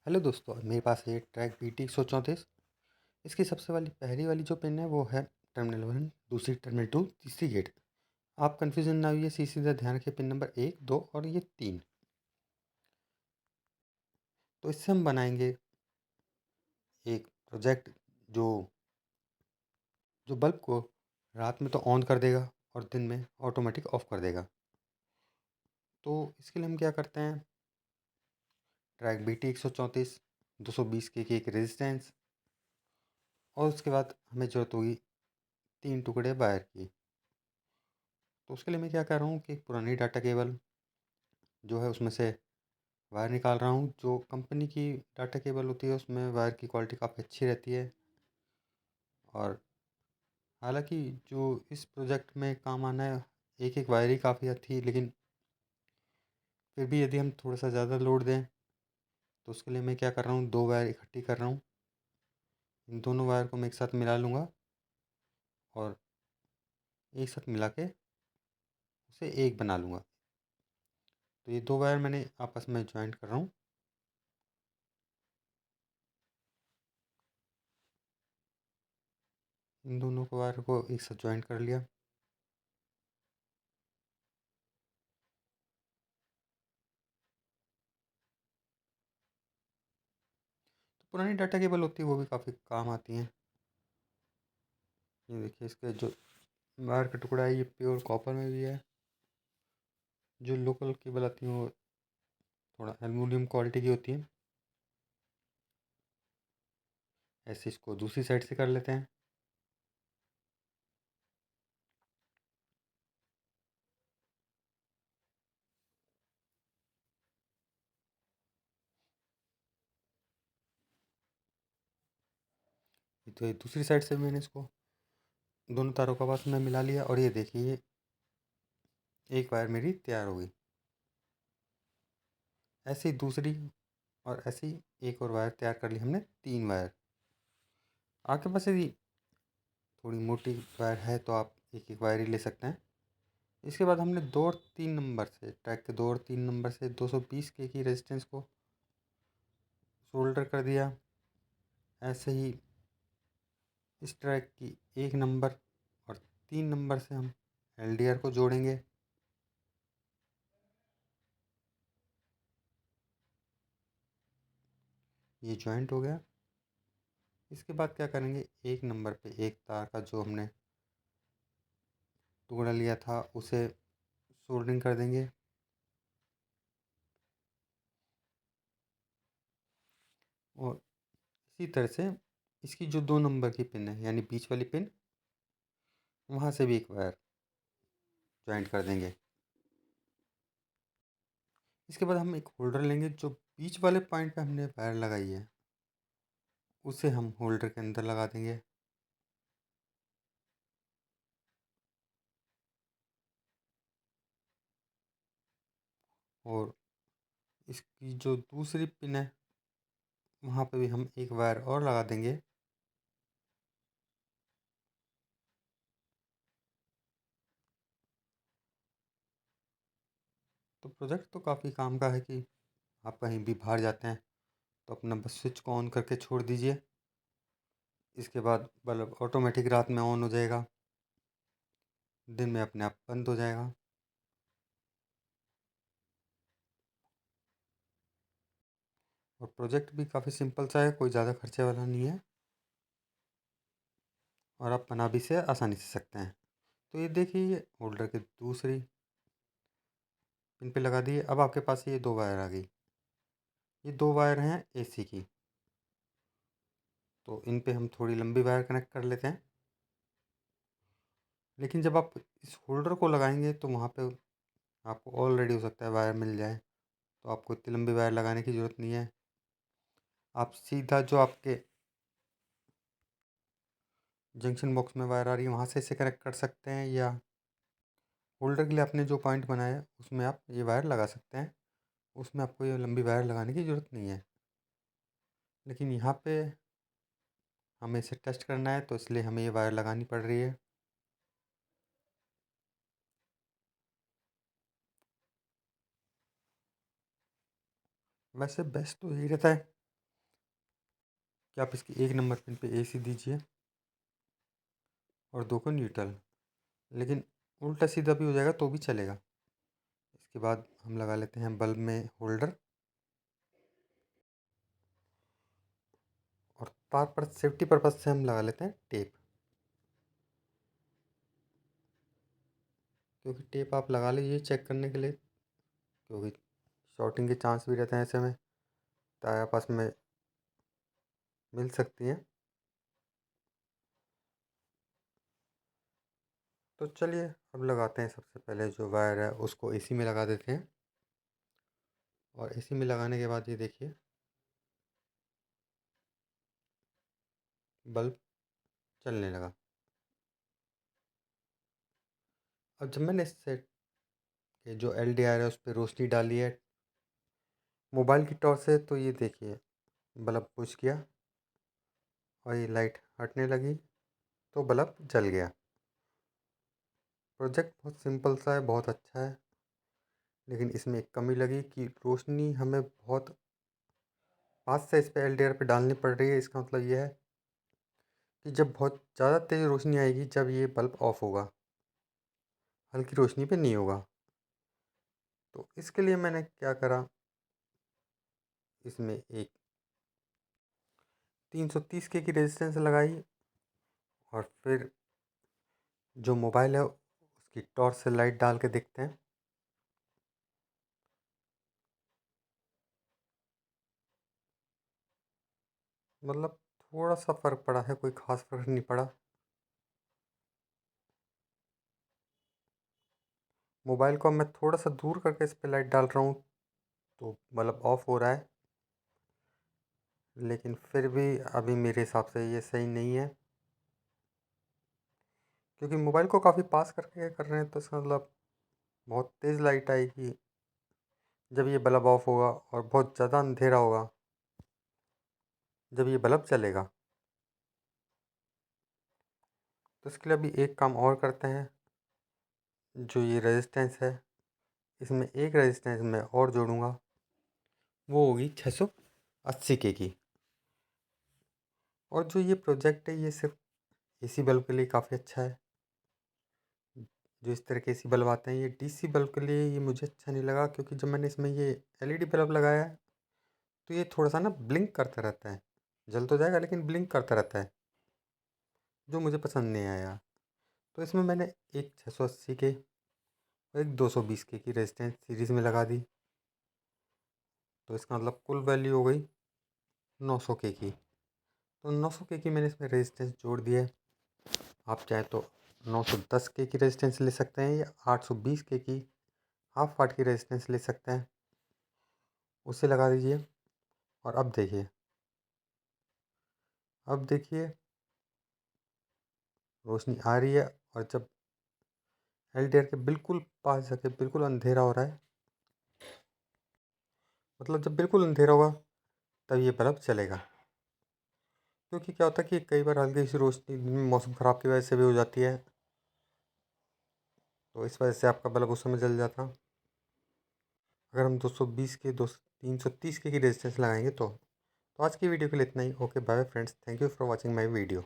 Hello दोस्तों, मेरे पास है ट्रैक BT 134। इसकी सबसे वाली पहली वाली जो पिन है वो है टर्मिनल 1, दूसरी टर्मिनल 2, तीसरी गेट। आप कन्फ्यूजन ना हुई, सीधा ध्यान रखिए पिन नंबर 1, 2 और ये 3। तो इससे हम बनाएंगे एक प्रोजेक्ट जो जो बल्ब को रात में तो ऑन कर देगा और दिन में ऑटोमेटिक ऑफ कर देगा। तो इसके लिए हम क्या करते हैं, ट्रैक BT 134, 220 के की एक रेजिस्टेंस, और उसके बाद हमें ज़रूरत होगी 3 टुकड़े वायर की। तो उसके लिए मैं क्या कर रहा हूँ कि एक पुरानी डाटा केबल जो है उसमें से वायर निकाल रहा हूँ। जो कंपनी की डाटा केबल होती है उसमें वायर की क्वालिटी काफ़ी अच्छी रहती है। और हालांकि जो इस प्रोजेक्ट में काम आना है, एक एक वायर ही काफ़ी थी, लेकिन फिर भी यदि हम थोड़ा सा ज़्यादा लोड दें तो उसके लिए मैं क्या कर रहा हूँ, 2 वायर इकट्ठी कर रहा हूँ। इन दोनों वायर को मैं एक साथ मिला लूँगा और एक साथ मिला के उसे एक बना लूँगा। तो ये 2 वायर मैंने आपस में ज्वाइंट कर रहा हूँ। इन दोनों को वायर को एक साथ ज्वाइंट कर लिया। तो पुरानी डाटा केबल होती है वो भी काफ़ी काम आती हैं। ये देखिए, इसके जो वायर का टुकड़ा है ये प्योर कॉपर में भी है। जो लोकल केबल आती हैं वो थोड़ा एल्युमिनियम क्वालिटी की होती है। ऐसे इसको दूसरी साइड से कर लेते हैं। तो ये दूसरी साइड से मैंने इसको दोनों तारों का आपस में मिला लिया, और ये देखिए ये एक वायर मेरी तैयार हो गई। ऐसे ही दूसरी और ऐसे ही एक और वायर तैयार कर ली हमने, 3 वायर। आपके पास यदि थोड़ी मोटी वायर है तो आप एक एक वायर ही ले सकते हैं। इसके बाद हमने 2 और 3 नंबर से, ट्रैक के 2 और 3 नंबर से 220 के की रेजिस्टेंस को सोल्डर कर दिया। ऐसे ही इस ट्रैक की 1 नंबर और 3 नंबर से हम LDR को जोड़ेंगे। ये जॉइंट हो गया। इसके बाद क्या करेंगे, 1 नंबर पे एक तार का जो हमने टुकड़ा लिया था उसे सोल्डरिंग कर देंगे। और इसी तरह से इसकी जो 2 नंबर की पिन है यानी बीच वाली पिन, वहाँ से भी एक वायर जॉइंट कर देंगे। इसके बाद हम एक होल्डर लेंगे, जो बीच वाले पॉइंट पे हमने वायर लगाई है उसे हम होल्डर के अंदर लगा देंगे। और इसकी जो दूसरी पिन है वहाँ पे भी हम एक वायर और लगा देंगे। तो प्रोजेक्ट तो काफ़ी काम का है कि आप कहीं भी बाहर जाते हैं तो अपना बस स्विच को ऑन करके छोड़ दीजिए। इसके बाद बल्ब ऑटोमेटिक रात में ऑन हो जाएगा, दिन में अपने आप बंद हो जाएगा। और प्रोजेक्ट भी काफ़ी सिंपल सा है, कोई ज़्यादा खर्चे वाला नहीं है, और आप बना भी से आसानी से सकते हैं। तो ये देखिए, ये होल्डर की दूसरी पिन पे लगा दिए। अब आपके पास ये 2 वायर आ गई। ये 2 वायर हैं AC की। तो इन पे हम थोड़ी लंबी वायर कनेक्ट कर लेते हैं। लेकिन जब आप इस होल्डर को लगाएंगे तो वहाँ पे आपको ऑलरेडी हो सकता है वायर मिल जाए, तो आपको इतनी लंबी वायर लगाने की ज़रूरत नहीं है। आप सीधा जो आपके जंक्शन बॉक्स में वायर आ रही है वहाँ से इसे कनेक्ट कर सकते हैं, या होल्डर के लिए आपने जो पॉइंट बनाया है उसमें आप ये वायर लगा सकते हैं। उसमें आपको ये लंबी वायर लगाने की ज़रूरत नहीं है। लेकिन यहाँ पे हमें इसे टेस्ट करना है तो इसलिए हमें ये वायर लगानी पड़ रही है। वैसे बेस्ट तो यही रहता है कि आप इसकी 1 नंबर पिन पे AC दीजिए और 2 को न्यूट्रल, लेकिन उल्टा सीधा भी हो जाएगा तो भी चलेगा। इसके बाद हम लगा लेते हैं बल्ब में होल्डर और तार पर सेफ्टी पर्पज से हम लगा लेते हैं टेप, क्योंकि टेप आप लगा लीजिए चेक करने के लिए, क्योंकि शॉर्टिंग के चांस भी रहते हैं ऐसे में, तार आपस में मिल सकती हैं। तो चलिए अब लगाते हैं। सबसे पहले जो वायर है उसको AC में लगा देते हैं और AC में लगाने के बाद ये देखिए बल्ब चलने लगा। अब जब मैंने इस सेट के जो LDR है उस पर रोशनी डाली है मोबाइल की टॉर्च से, तो ये देखिए बल्ब बुझ गया और ये लाइट हटने लगी तो बल्ब जल गया। प्रोजेक्ट बहुत सिंपल सा है, बहुत अच्छा है, लेकिन इसमें एक कमी लगी कि रोशनी हमें बहुत पास से इस पर LDR पे डालनी पड़ रही है। इसका मतलब यह है कि जब बहुत ज़्यादा तेज़ रोशनी आएगी जब ये बल्ब ऑफ होगा, हल्की रोशनी पे नहीं होगा। तो इसके लिए मैंने क्या करा, इसमें एक 330 के की रेजिस्टेंस लगाई और फिर जो मोबाइल है उसकी टॉर्च से लाइट डाल के देखते हैं। मतलब थोड़ा सा फ़र्क पड़ा है, कोई ख़ास फ़र्क नहीं पड़ा। मोबाइल को मैं थोड़ा सा दूर करके इस पर लाइट डाल रहा हूँ तो बल्ब ऑफ हो रहा है, लेकिन फिर भी अभी मेरे हिसाब से ये सही नहीं है, क्योंकि मोबाइल को काफ़ी पास करके कर रहे हैं तो इसका मतलब बहुत तेज़ लाइट आएगी जब ये बल्ब ऑफ होगा और बहुत ज़्यादा अंधेरा होगा जब ये बल्ब चलेगा। तो इसके लिए अभी एक काम और करते हैं। जो ये रेजिस्टेंस है इसमें एक रेजिस्टेंस मैं और जोड़ूंगा, वो होगी 680 के की। और जो ये प्रोजेक्ट है ये सिर्फ AC बल्ब के लिए काफ़ी अच्छा है। जो इस तरह के AC बल्ब आते हैं ये DC बल्ब के लिए ये मुझे अच्छा नहीं लगा, क्योंकि जब मैंने इसमें ये LED बल्ब लगाया है तो ये थोड़ा सा ना ब्लिंक करता रहता है, जल तो जाएगा लेकिन ब्लिंक करता रहता है, जो मुझे पसंद नहीं आया। तो इसमें मैंने एक 680 के और एक 220 के की रेजिस्टेंस सीरीज़ में लगा दी, तो इसका मतलब कुल वैल्यू हो गई 900 के की। तो 900 के की मैंने इसमें रेजिस्टेंस जोड़ दिया है। आप चाहे तो 910 के की रेजिस्टेंस ले सकते हैं या 820 के की हाफ वाट की रेजिस्टेंस ले सकते हैं, उसे लगा दीजिए। और अब देखिए रोशनी आ रही है, और जब LDR के बिल्कुल पास जाके बिल्कुल अंधेरा हो रहा है, मतलब जब बिल्कुल अंधेरा होगा तब ये बल्ब चलेगा। क्योंकि क्या होता है कि कई बार हल्की सी रोशनी मौसम ख़राब की वजह से भी हो जाती है, तो इस वजह से आपका बल्ब उस समय जल जाता। अगर हम 220 के 330 के की रेजिस्टेंस लगाएंगे तो आज की वीडियो के लिए इतना ही। Okay bye friends, thank you for watching my video.